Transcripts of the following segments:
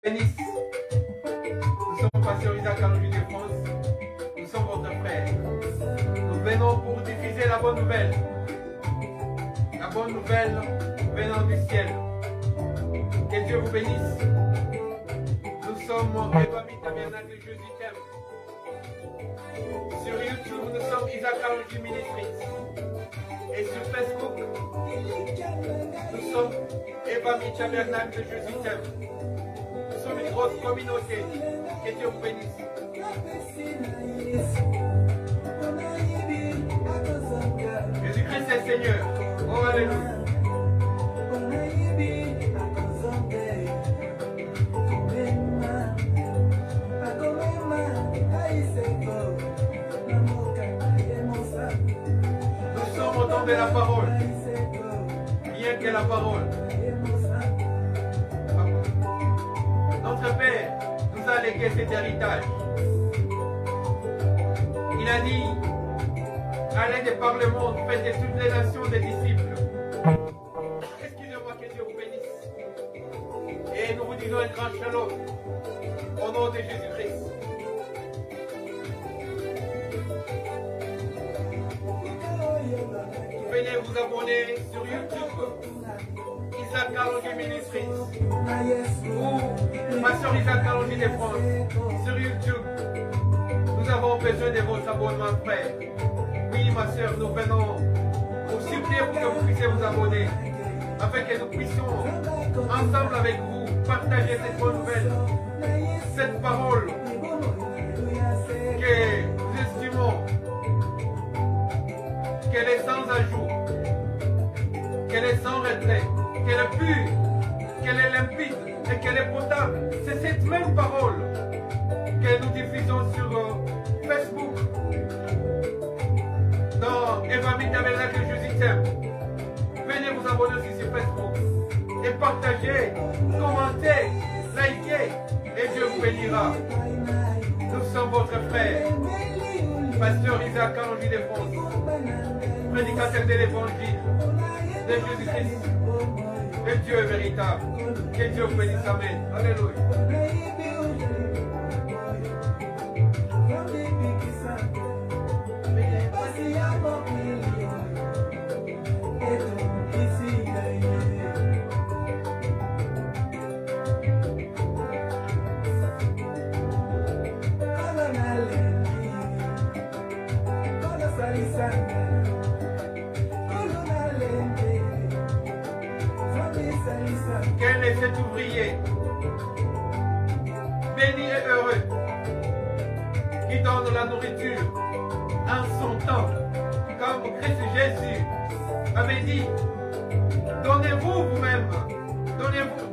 bénisse. Nous sommes pasteurs Isaac Alongi de France. Nous sommes votre frère. Nous venons pour diffuser la bonne nouvelle. La bonne nouvelle venant du ciel. Que Dieu vous bénisse. Nous sommes Evami Tabernacle Jésus t'aime. Sur YouTube, nous sommes Isaac Alongi Ministries. Et sur Facebook, nous sommes Evami Tabernacle Jésus t'aime. Nous sommes une grosse communauté. Que Dieu vous bénisse. Jésus-Christ est Seigneur. Oh, alléluia. Nous sommes au temps de la parole. Bien que la parole. Notre Père nous a légué cet héritage. Il a dit, allez de par le monde, faites de toutes les nations des disciples. Excusez-moi, que Dieu vous bénisse. Et nous vous disons un grand shalom au nom de Jésus-Christ. Venez vous abonner sur YouTube, Isaac Alongi Ministries, ou Pasteur Isaac Alongi de France, sur YouTube. Nous avons besoin de votre abonnement, frère. Oui, ma soeur, nous venons vous supplier pour que vous puissiez vous abonner, afin que nous puissions, ensemble avec vous, partager cette bonne nouvelle, cette parole que nous estimons qu'elle est sans ajout, qu'elle est sans retrait, qu'elle est pure, qu'elle est limpide et qu'elle est potable. C'est cette même parole que nous diffusons sur Facebook, dans Evami Tabernacle Jésus t'aime. Venez vous abonner aussi sur Facebook et partagez, commentez, likez et Dieu vous bénira. Nous sommes votre frère, Pasteur Isaac Alongi de France, prédicateur de l'évangile de Jésus-Christ. Le Dieu est véritable. Que Dieu vous bénisse. Amen. Alléluia. Quel est cet ouvrier béni et heureux qui donne la nourriture en son temps, comme Christ Jésus avait dit, donnez-vous vous-même,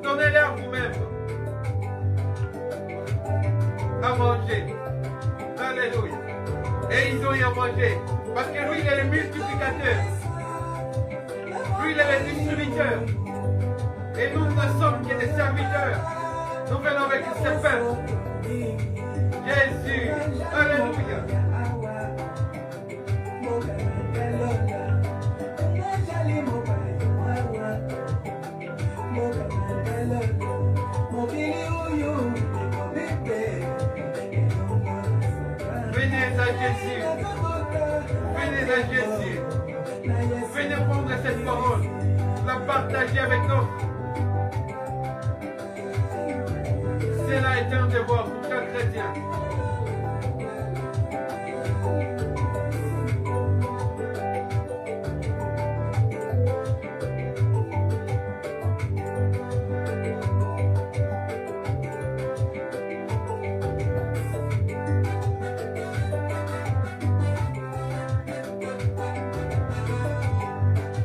donnez-leur vous-même à manger. Alléluia. Et ils ont eu à manger, parce que lui il est le multiplicateur, lui il est le distributeur. Et nous ne sommes que des serviteurs. Nous venons avec ce peuple. Jésus. Alléluia. Venez à Jésus. Venez à Jésus. Venez prendre cette parole, la partager avec nous. Cela est un devoir pour chaque chrétien.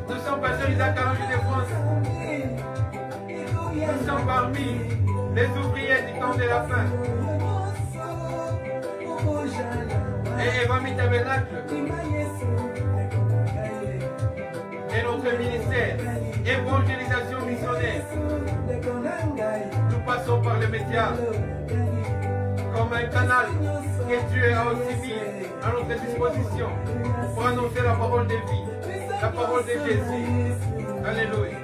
Nous sommes pasteurs Isaac Alongi de France. Nous sommes parmi les ouvriers du temps de la fin. Et Evami Tabernacle et notre ministère, évangélisation missionnaire. Nous passons par les médias comme un canal que Dieu a aussi mis à notre disposition pour annoncer la parole de vie, la parole de Jésus. Alléluia.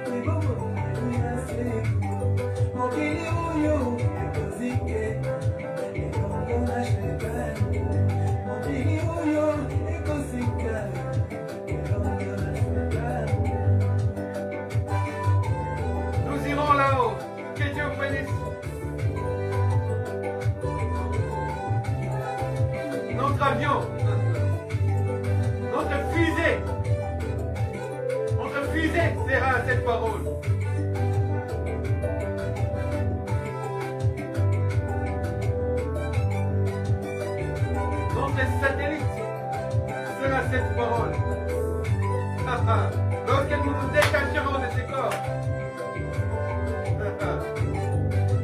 avion, notre fusée sera cette parole. Notre satellite sera cette parole. Lorsque nous nous détacherons de ces corps,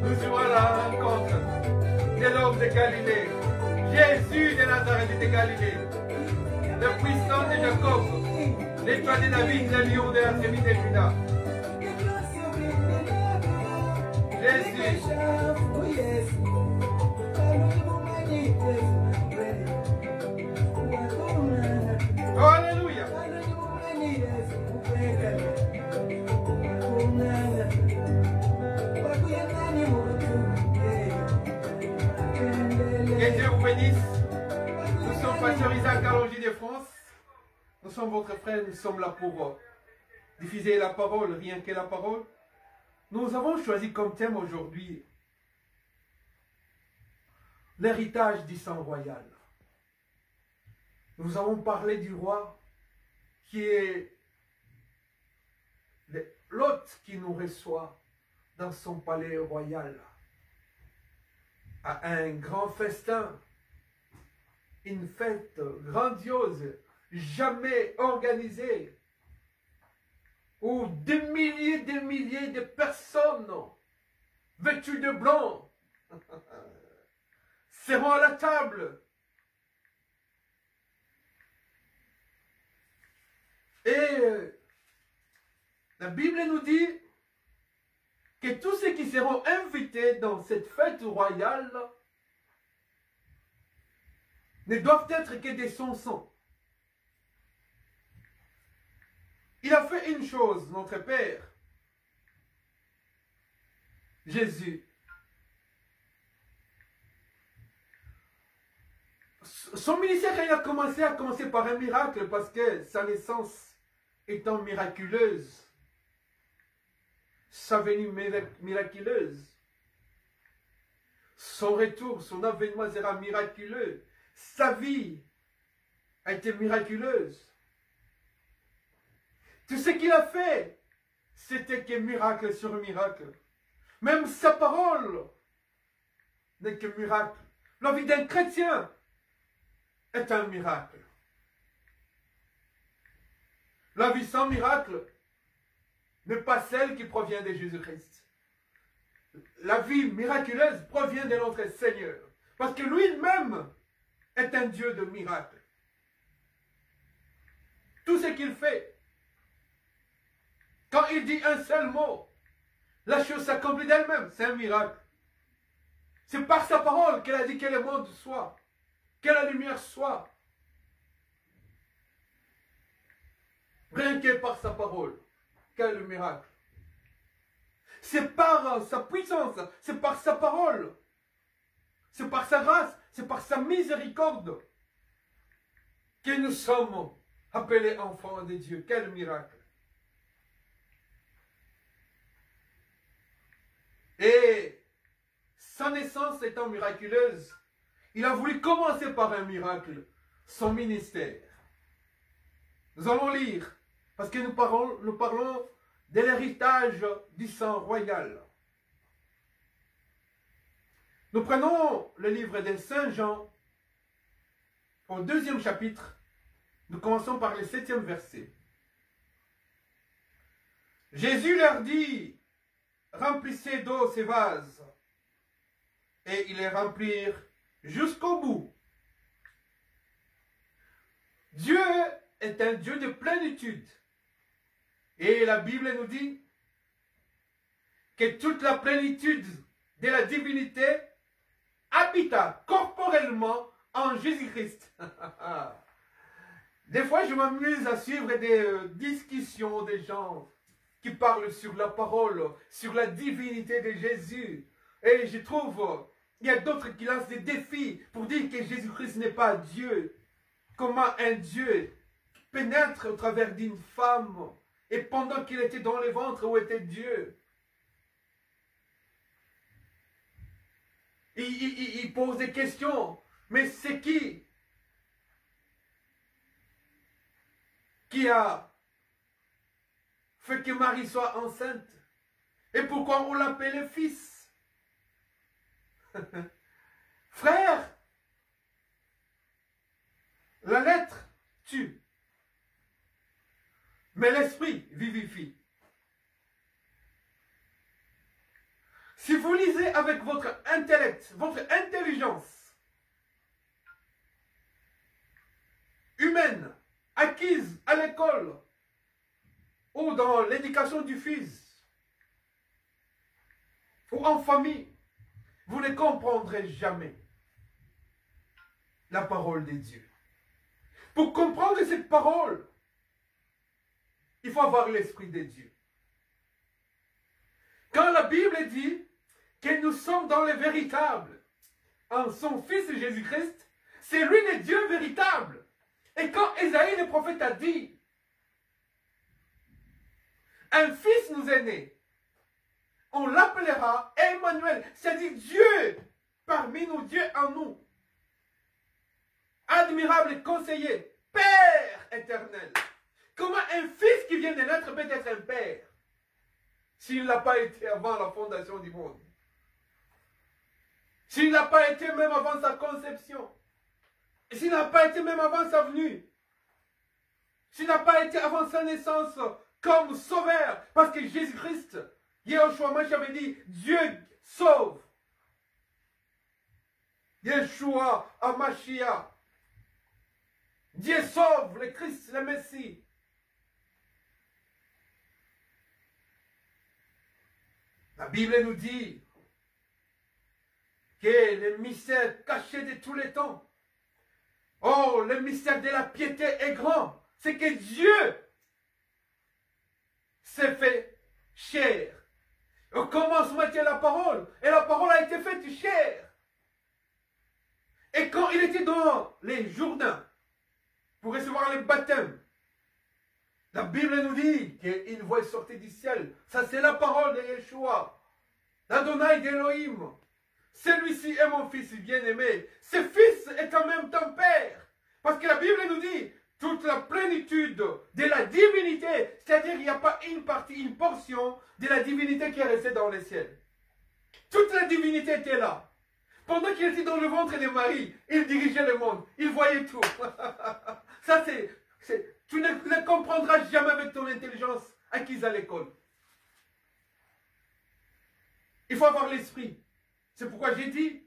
nous serons à la rencontre de l'homme de Galilée, Jésus de Nazareth de Galilée, le puissant de Jacob, l'étoile de David, le lion de la tribu de Juda. Jésus. Oh, alléluia. Que Dieu vous bénisse. Nous sommes Pasteur Isaac Alongi de France. Nous sommes votre frère, nous sommes là pour diffuser la parole, rien que la parole. Nous avons choisi comme thème aujourd'hui l'héritage du sang royal. Nous avons parlé du roi qui est l'hôte qui nous reçoit dans son palais royal à un grand festin, une fête grandiose, jamais organisée, où des milliers de personnes vêtues de blanc seront à la table. Et la Bible nous dit que tous ceux qui seront invités dans cette fête royale ne doivent être que des sonsons. Il a fait une chose, notre Père, Jésus. Son ministère, il a commencé par un miracle parce que sa naissance étant miraculeuse, sa venue miraculeuse, son retour, son avènement sera miraculeux, sa vie a été miraculeuse. Tout ce qu'il a fait, c'était que miracle sur miracle. Même sa parole n'est que miracle. La vie d'un chrétien est un miracle. La vie sans miracle n'est pas celle qui provient de Jésus-Christ. La vie miraculeuse provient de notre Seigneur. Parce que lui-même est un Dieu de miracles. Tout ce qu'il fait, quand il dit un seul mot, la chose s'accomplit d'elle-même. C'est un miracle. C'est par sa parole qu'elle a dit que le monde soit, que la lumière soit. Rien que par sa parole. Quel miracle. C'est par sa puissance, c'est par sa parole, c'est par sa grâce, c'est par sa miséricorde que nous sommes appelés enfants de Dieu. Quel miracle. Et sa naissance étant miraculeuse, il a voulu commencer par un miracle, son ministère. Nous allons lire, parce que nous parlons de l'héritage du sang royal. Nous prenons le livre de Saint Jean, au 2e chapitre. Nous commençons par le 7e verset. Jésus leur dit, remplissez d'eau ces vases. Et ils les remplirent jusqu'au bout. Dieu est un Dieu de plénitude. Et la Bible nous dit que toute la plénitude de la divinité habita corporellement en Jésus-Christ. Des fois, je m'amuse à suivre des discussions des gens qui parlent sur la parole, sur la divinité de Jésus. Et je trouve, il y a d'autres qui lancent des défis pour dire que Jésus-Christ n'est pas Dieu. Comment un Dieu pénètre au travers d'une femme et pendant qu'il était dans le ventre où était Dieu. Il pose des questions. Mais c'est qui? qui a fait que Marie soit enceinte. Et pourquoi on l'appelait fils? Frère, la lettre tue, mais l'esprit vivifie. Si vous lisez avec votre intellect, votre intelligence humaine, acquise à l'école ou dans l'éducation du fils ou en famille, vous ne comprendrez jamais la parole de Dieu. Pour comprendre cette parole, il faut avoir l'Esprit de Dieu. Quand la Bible dit que nous sommes dans le véritable, en son Fils Jésus-Christ, c'est lui le Dieu véritable. Et quand Ésaïe le prophète a dit, un fils nous est né, on l'appellera Emmanuel, c'est-à-dire Dieu parmi nous, Dieu en nous. Admirable conseiller, Père éternel. Comment un fils qui vient de naître peut être un père s'il n'a pas été avant la fondation du monde? S'il n'a pas été même avant sa conception? S'il n'a pas été même avant sa venue? S'il n'a pas été avant sa naissance comme sauveur? Parce que Jésus-Christ, Yeshua Mashiach avait dit, Dieu sauve. Yeshua Mashiach. Dieu sauve le Christ, le Messie. La Bible nous dit que le mystère caché de tous les temps, oh, le mystère de la piété est grand. C'est que Dieu s'est fait chair. Au commencement était la parole, et la parole a été faite chair. Et quand il était dans les Jourdains, pour recevoir le baptême, la Bible nous dit qu'une voix est sortie du ciel. Ça, c'est la parole de Yeshua, l'Adonai d'Elohim. Celui-ci est mon fils bien-aimé. Ce fils est en même temps père. Parce que la Bible nous dit toute la plénitude de la divinité, c'est-à-dire qu'il n'y a pas une partie, une portion de la divinité qui est restée dans les ciels. Toute la divinité était là. Pendant qu'il était dans le ventre de Marie, il dirigeait le monde. Il voyait tout. Ça, tu ne comprendras jamais avec ton intelligence acquise à l'école. Il faut avoir l'esprit. C'est pourquoi j'ai dit,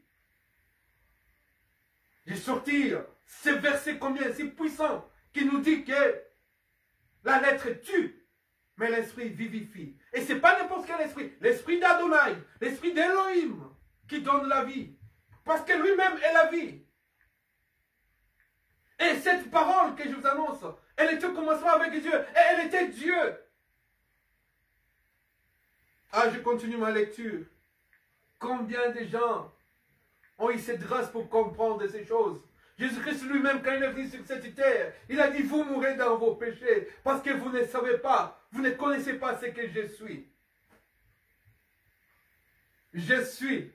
j'ai sorti ce verset combien, si puissant, qui nous dit que la lettre tue, mais l'esprit vivifie. Et ce n'est pas n'importe quel esprit. L'esprit d'Adonai, l'esprit d'Elohim qui donne la vie. Parce que lui-même est la vie. Et cette parole que je vous annonce, elle était au commencement avec Dieu. Et elle était Dieu. Ah, je continue ma lecture. Combien de gens ont eu cette grâce pour comprendre ces choses? Jésus-Christ lui-même, quand il est venu sur cette terre, il a dit, vous mourrez dans vos péchés, parce que vous ne savez pas, vous ne connaissez pas ce que je suis. Je suis.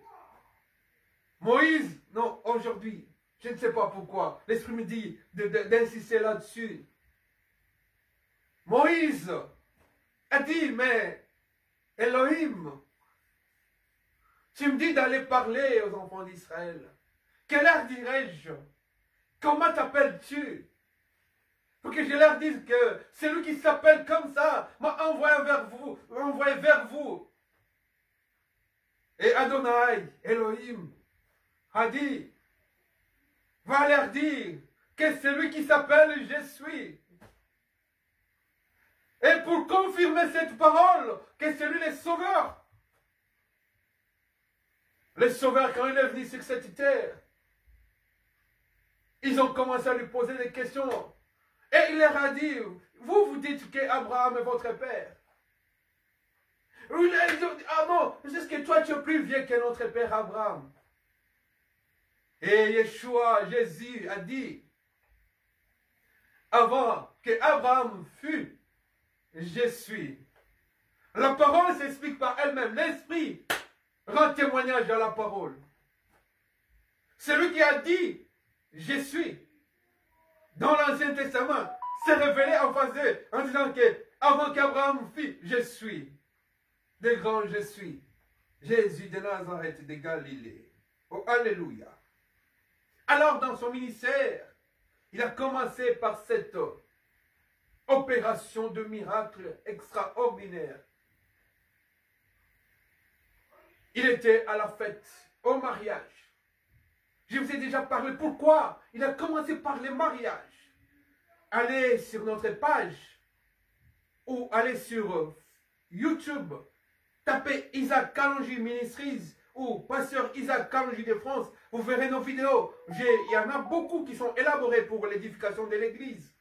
Moïse, non, aujourd'hui, je ne sais pas pourquoi, l'Esprit me dit d'insister là-dessus. Moïse a dit, mais Elohim, tu me dis d'aller parler aux enfants d'Israël. Quelle heure dirais-je? Comment t'appelles-tu? Pour que je leur dise que celui qui s'appelle comme ça m'a envoyé vers vous. Et Adonai, Elohim, a dit, va leur dire que celui qui s'appelle je suis. Et pour confirmer cette parole, que c'est lui le sauveur. Le sauveur, quand il est venu sur cette terre, ils ont commencé à lui poser des questions. Et il leur a dit, vous dites qu'Abraham est votre père. Ils ont dit, ah non, c'est ce que toi tu es plus vieux que notre père Abraham. Et Yeshua, Jésus, a dit, avant que Abraham fût, je suis. La parole s'explique par elle-même. L'Esprit rend témoignage à la parole. Celui qui a dit, je suis, dans l'Ancien Testament, s'est révélé en face d'eux en disant que avant qu'Abraham fît, je suis. De grand je suis. Jésus de Nazareth de Galilée. Oh, alléluia. Alors dans son ministère, il a commencé par cette opération de miracle extraordinaire. Il était à la fête, au mariage. Je vous ai déjà parlé pourquoi il a commencé par les mariages. Allez sur notre page ou allez sur YouTube, tapez Isaac Kalonji Ministries ou Pasteur Isaac Kalonji de France, vous verrez nos vidéos. Il y en a beaucoup qui sont élaborées pour l'édification de l'église.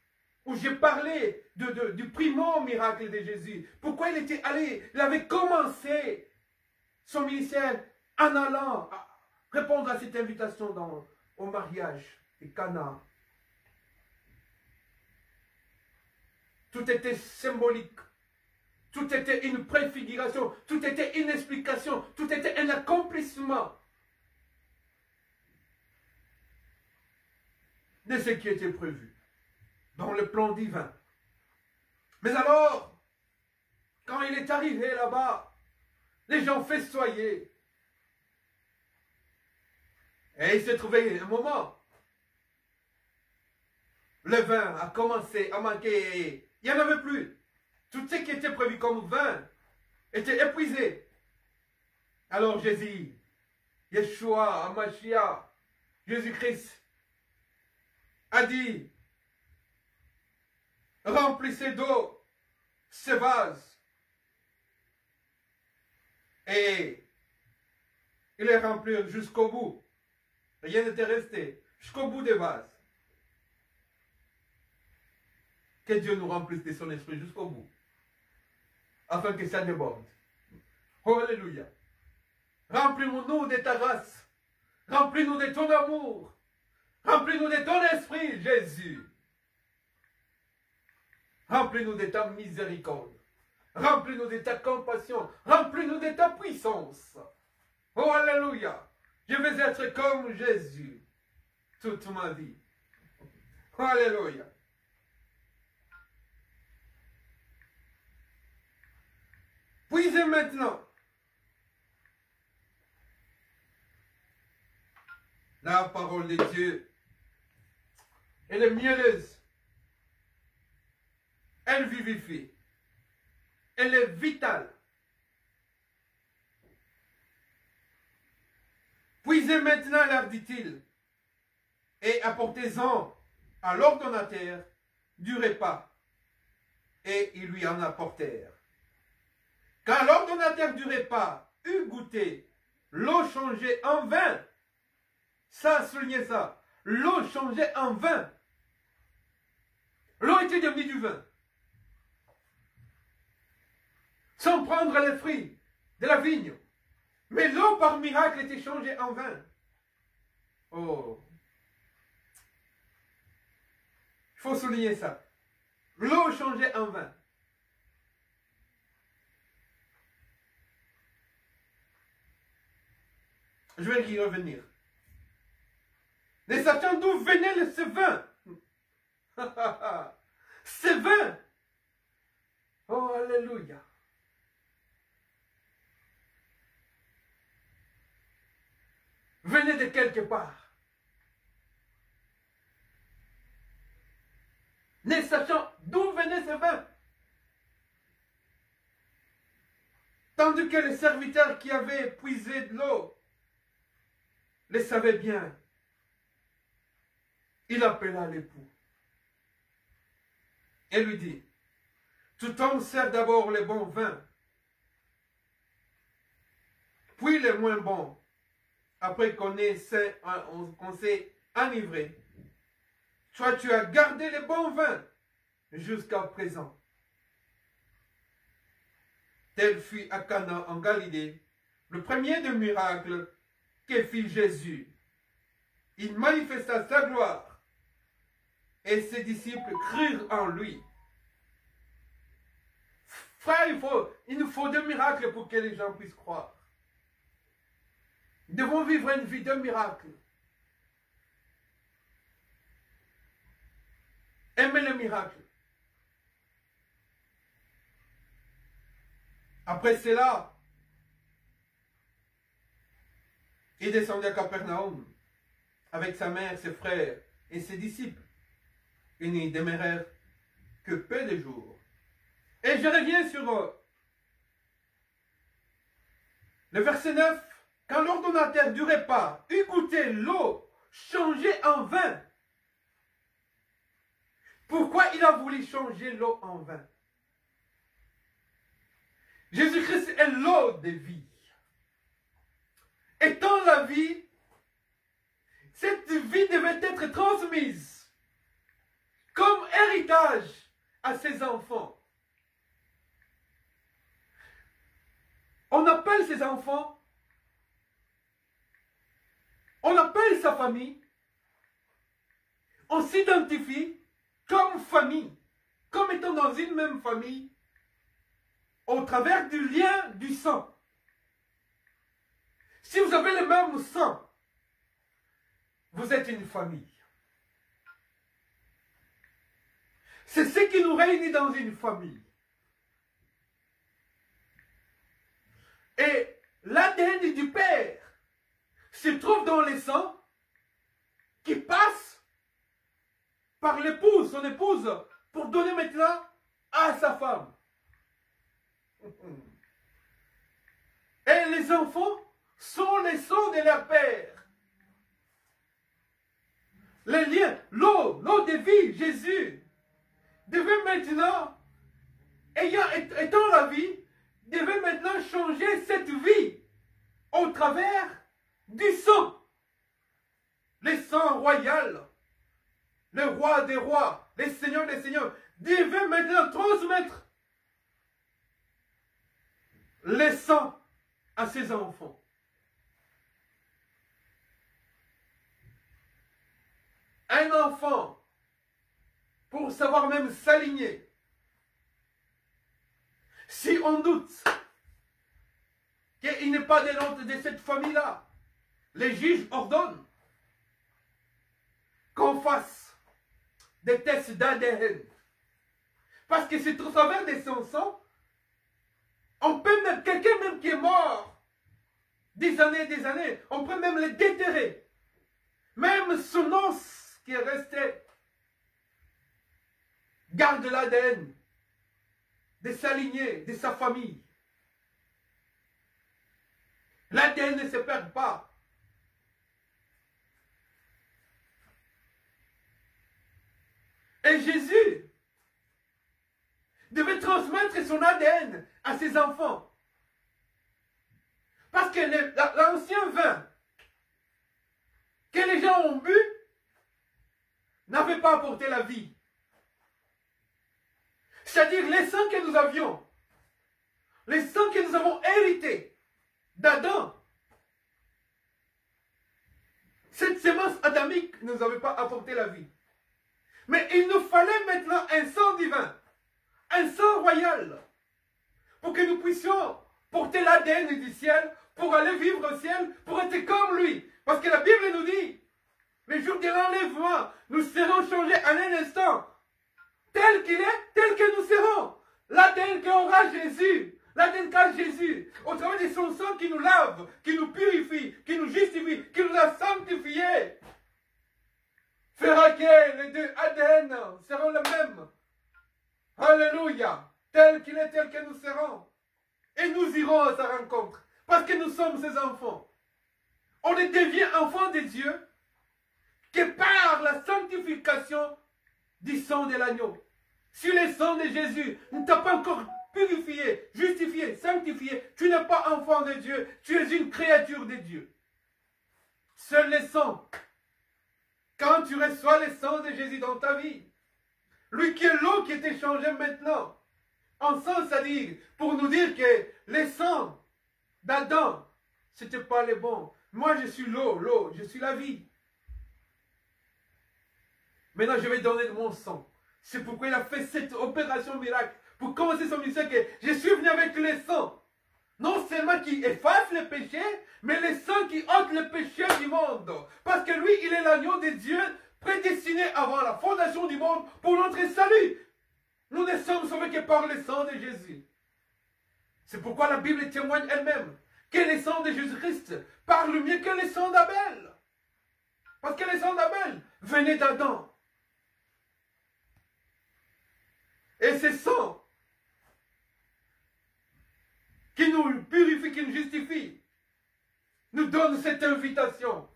Où j'ai parlé du primo miracle de Jésus. Pourquoi il était allé, il avait commencé son ministère en allant répondre à cette invitation au mariage de Cana. Tout était symbolique. Tout était une préfiguration. Tout était une explication. Tout était un accomplissement de ce qui était prévu dans le plan divin. Mais alors, quand il est arrivé là-bas, les gens festoyaient. Et il s'est trouvé un moment. Le vin a commencé à manquer. Il n'y en avait plus. Tout ce qui était prévu comme vin était épuisé. Alors Jésus, Yeshua, Amashia, Jésus-Christ, a dit, remplissez d'eau ce vase. Et il est rempli jusqu'au bout. Rien n'était resté. Jusqu'au bout des vases. Que Dieu nous remplisse de son esprit jusqu'au bout. Afin que ça déborde. Oh, alléluia. Remplis-nous de ta grâce. Remplis-nous de ton amour. Remplis-nous de ton esprit, Jésus. Remplis-nous de ta miséricorde. Remplis-nous de ta compassion. Remplis-nous de ta puissance. Oh, alléluia. Je veux être comme Jésus toute ma vie. Oh, alléluia. Puisez maintenant la parole de Dieu. Elle est mielleuse. Elle vivifie. Elle est vitale. Puisez maintenant, leur dit-il, et apportez-en à l'ordonnateur du repas. Et ils lui en apportèrent. Quand l'ordonnateur du repas eut goûté l'eau changée en vin, ça, soulignez ça, l'eau changée en vin. L'eau était devenue du vin. Sans prendre les fruits de la vigne. Mais l'eau par miracle était changée en vin. Oh. Il faut souligner ça. L'eau changée en vin. Je vais y revenir. Ne sachant d'où venait ce vin. Ce vin. Oh, alléluia. Venait de quelque part. Ne sachant d'où venait ce vin. Tandis que le serviteur qui avait puisé de l'eau le savait bien. Il appela l'époux et lui dit, tout homme sert d'abord le bon vin, puis le moins bon, après qu'on s'est enivré. Toi, tu as gardé le bon vin jusqu'à présent. Tel fut à Cana en Galilée le premier des miracles que fit Jésus. Il manifesta sa gloire et ses disciples crurent en lui. Frère, il nous faut des miracles pour que les gens puissent croire. Nous devons vivre une vie de miracle. Aimer le miracle. Après cela, il descendit à Capernaum avec sa mère, ses frères et ses disciples. Ils n'y demeurèrent que peu de jours. Et je reviens sur le verset 9. Quand l'ordonnateur du repas eut goûté l'eau changée en vin, pourquoi il a voulu changer l'eau en vin? Jésus-Christ est l'eau de vie. Étant la vie, cette vie devait être transmise comme héritage à ses enfants. On appelle ses enfants, on appelle sa famille, on s'identifie comme famille, comme étant dans une même famille, au travers du lien du sang. Si vous avez le même sang, vous êtes une famille. C'est ce qui nous réunit dans une famille. Et l'ADN du Père se trouve dans le sang qui passe par l'épouse, son épouse, pour donner maintenant à sa femme. Et les enfants sont les sons de leur Père. Les liens, l'eau de vie, Jésus, devait maintenant, étant la vie, devait maintenant changer cette vie au travers du sang. Le sang royal, le roi des rois, les seigneurs des seigneurs, devait maintenant transmettre le sang à ses enfants. Un enfant, pour savoir même s'aligner, si on doute qu'il n'est pas de cette famille-là, les juges ordonnent qu'on fasse des tests d'ADN. Parce que c'est au travers de son sang, on peut même, quelqu'un même qui est mort des années, on peut même le déterrer. Même son os qui est resté garde l'ADN de sa lignée, de sa famille. L'ADN ne se perd pas. Et Jésus devait transmettre son ADN à ses enfants. Parce que l'ancien vin que les gens ont bu n'avait pas apporté la vie. C'est-à-dire les sangs que nous avions, les sangs que nous avons hérités d'Adam, cette semence adamique ne nous avait pas apporté la vie. Mais il nous fallait maintenant un sang divin, un sang royal, pour que nous puissions porter l'ADN du ciel, pour aller vivre au ciel, pour être comme lui. Parce que la Bible nous dit, le jour de l'enlèvement, nous serons changés en un instant. Tel qu'il est, tel que nous serons. L'ADN qu'aura Jésus, l'ADN qu'a Jésus, au travers de son sang qui nous lave, qui nous purifie, qui nous justifie, qui nous a sanctifiés, fera que les deux ADN seront les mêmes. Alléluia. Tel qu'il est, tel que nous serons. Et nous irons à sa rencontre. Parce que nous sommes ses enfants. On ne devient enfant de Dieu que par la sanctification du sang de l'agneau. Si le sang de Jésus ne t'a pas encore purifié, justifié, sanctifié, tu n'es pas enfant de Dieu, tu es une créature de Dieu. Seul le sang, quand tu reçois le sang de Jésus dans ta vie, lui qui est l'eau qui est échangée maintenant, en sang, c'est-à-dire pour nous dire que le sang d'Adam, ce n'était pas le bon. Moi, je suis l'eau, je suis la vie. Maintenant, je vais donner de mon sang. C'est pourquoi il a fait cette opération miracle. Pour commencer son ministère, que je suis venu avec le sang. Non seulement qui efface le péché, mais le sang qui ôte le péché du monde. Parce que lui, il est l'agneau de Dieu, prédestiné avant la fondation du monde pour notre salut. Nous ne sommes sauvés que par le sang de Jésus. C'est pourquoi la Bible témoigne elle-même que les sangs de Jésus-Christ parlent mieux que les sangs d'Abel. Parce que les sangs d'Abel venaient d'Adam. Et ces sangs qui nous purifient, qui nous justifient, nous donnent cette invitation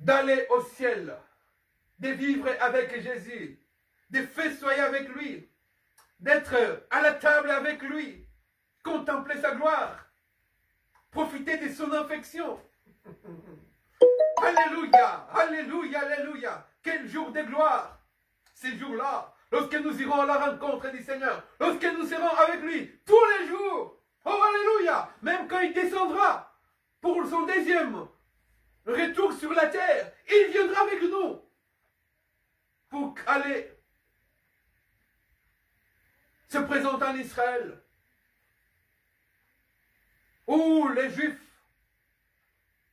d'aller au ciel, de vivre avec Jésus, de festoyer avec lui, d'être à la table avec lui, contempler sa gloire, profiter de son affection. Alléluia, alléluia, alléluia. Quel jour de gloire. Ces jours-là, lorsque nous irons à la rencontre du Seigneur, lorsque nous serons avec lui tous les jours. Oh, alléluia. Même quand il descendra pour son deuxième retour sur la terre, il viendra avec nous pour aller se présenter en Israël, où les Juifs,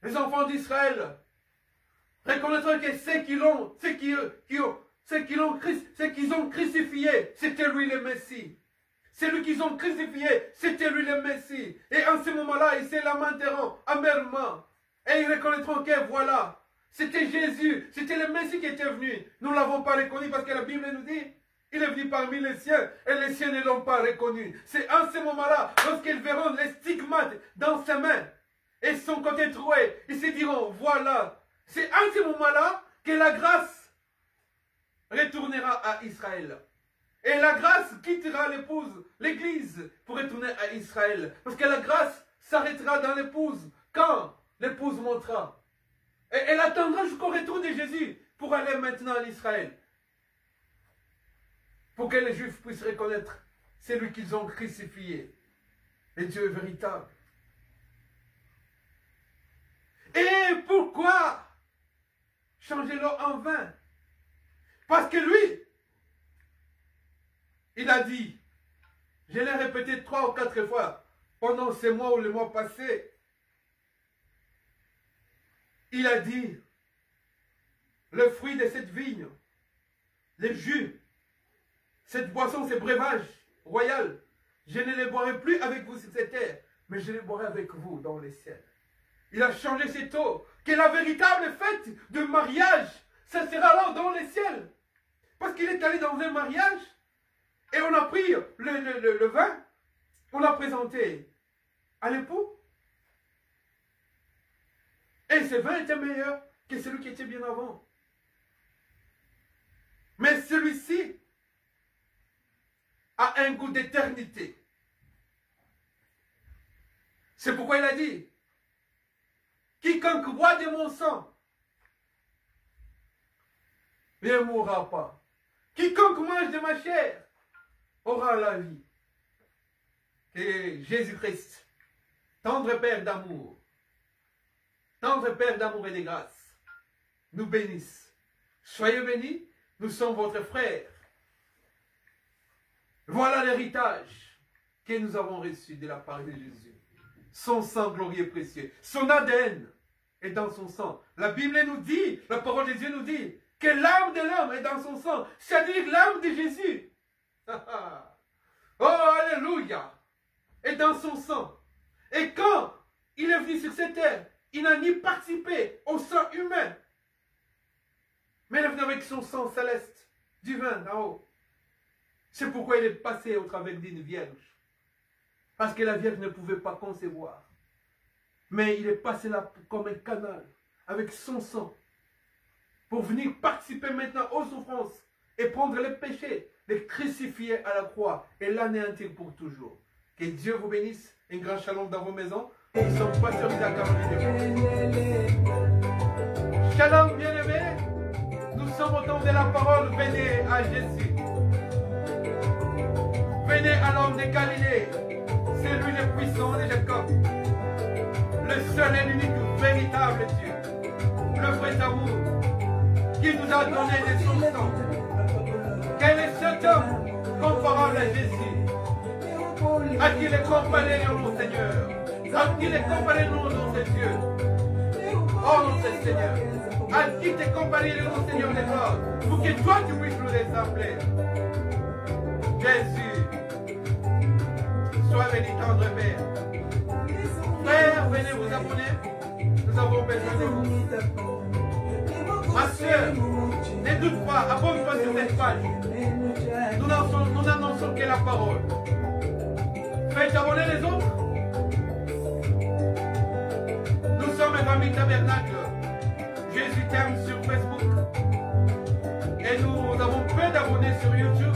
les enfants d'Israël, reconnaîtront que ceux qu'ils ont crucifié, c'était lui le Messie. Celui qu'ils ont crucifié, c'était lui le Messie. Et en ce moment-là, ils se lamenteront amèrement. Et ils reconnaîtront que voilà, c'était Jésus, c'était le Messie qui était venu. Nous ne l'avons pas reconnu parce que la Bible nous dit, il est venu parmi les siens et les siens ne l'ont pas reconnu. C'est en ce moment-là, lorsqu'ils verront les stigmates dans ses mains et son côté troué, ils se diront, voilà. C'est en ce moment-là que la grâce retournera à Israël. Et la grâce quittera l'épouse, l'église, pour retourner à Israël. Parce que la grâce s'arrêtera dans l'épouse quand l'épouse montera. Et elle attendra jusqu'au retour de Jésus pour aller maintenant en Israël. Pour que les Juifs puissent reconnaître celui qu'ils ont crucifié. Et Dieu est véritable. Et pourquoi changer l'eau en vin? Parce que lui, il a dit, je l'ai répété 3 ou 4 fois pendant ces mois ou les mois passés, il a dit, le fruit de cette vigne, les jus, cette boisson, ce breuvage royal, je ne les boirai plus avec vous sur cette terre, mais je les boirai avec vous dans les ciels. Il a changé cette eau, que la véritable fête de mariage, ça sera là dans les ciels. Parce qu'il est allé dans un mariage, et on a pris le vin, on l'a présenté à l'époux. Et ce vin était meilleur que celui qui était bien avant. Mais celui-ci a un goût d'éternité. C'est pourquoi il a dit, quiconque boit de mon sang ne mourra pas. Quiconque mange de ma chair aura la vie. Et Jésus-Christ, tendre Père d'amour et de grâce, nous bénisse. Soyez bénis, nous sommes votre frère. Voilà l'héritage que nous avons reçu de la part de Jésus. Son sang glorieux et précieux, son ADN est dans son sang. La Bible nous dit, la parole de Dieu nous dit, que l'âme de l'homme est dans son sang, c'est-à-dire l'âme de Jésus. Oh, alléluia! Est dans son sang. Et quand il est venu sur cette terre, il n'a ni participé au sang humain, mais il est venu avec son sang céleste, divin, d'en haut. C'est pourquoi il est passé au travers d'une vierge. Parce que la vierge ne pouvait pas concevoir. Mais il est passé là comme un canal, avec son sang, pour venir participer maintenant aux souffrances et prendre les péchés, les crucifier à la croix et l'anéantir pour toujours. Que Dieu vous bénisse, un grand shalom dans vos maisons. Nous sommes pastorisés à Cameroun. Shalom bien-aimés, nous sommes au temps de la parole, venez à Jésus. Venez à l'homme de Galilée, c'est lui le puissant de Jacob, le seul et l'unique véritable Dieu, le vrai amour, qui nous a donné de son sang. Quel est cet homme comparable à Jésus? À qui les comparé mon Seigneur? À qui les comparé le nom de Dieu? Oh notre Seigneur, à qui t'es comparé le nom Seigneur des gloires, pour que toi tu puisses nous ressembler. Jésus, Sois béni, tendre Père. Frère, venez vous abonner. Nous avons besoin de vous. Ma soeur, ne doute pas, abonne-toi sur cette page. Nous n'annonçons que la parole. Faites abonner les autres. Nous sommes un famille tabernacle. Jésus t'aime sur Facebook. Et nous avons peu d'abonnés sur YouTube.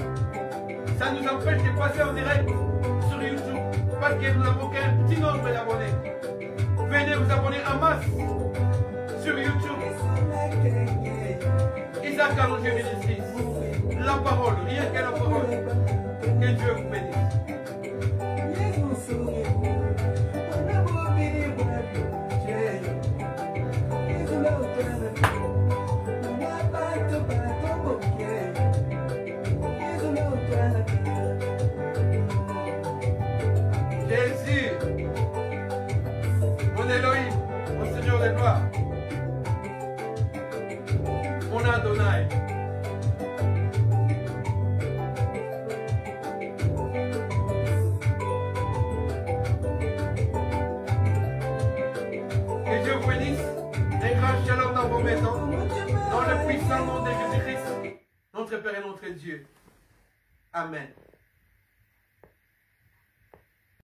Ça nous empêche de passer en direct sur YouTube. Parce que nous n'avons qu'un petit nombre d'abonnés. Venez vous abonner en masse sur YouTube. Isaac Allongé Ministries. La parole, rien que la parole. Que Dieu vous bénisse. Jésus, mon Elohim, mon Seigneur des gloires, mon Adonai. Que Dieu vous bénisse, un grand shalom dans vos maisons, dans le puissant nom de Jésus-Christ, notre Père et notre Dieu. Amen.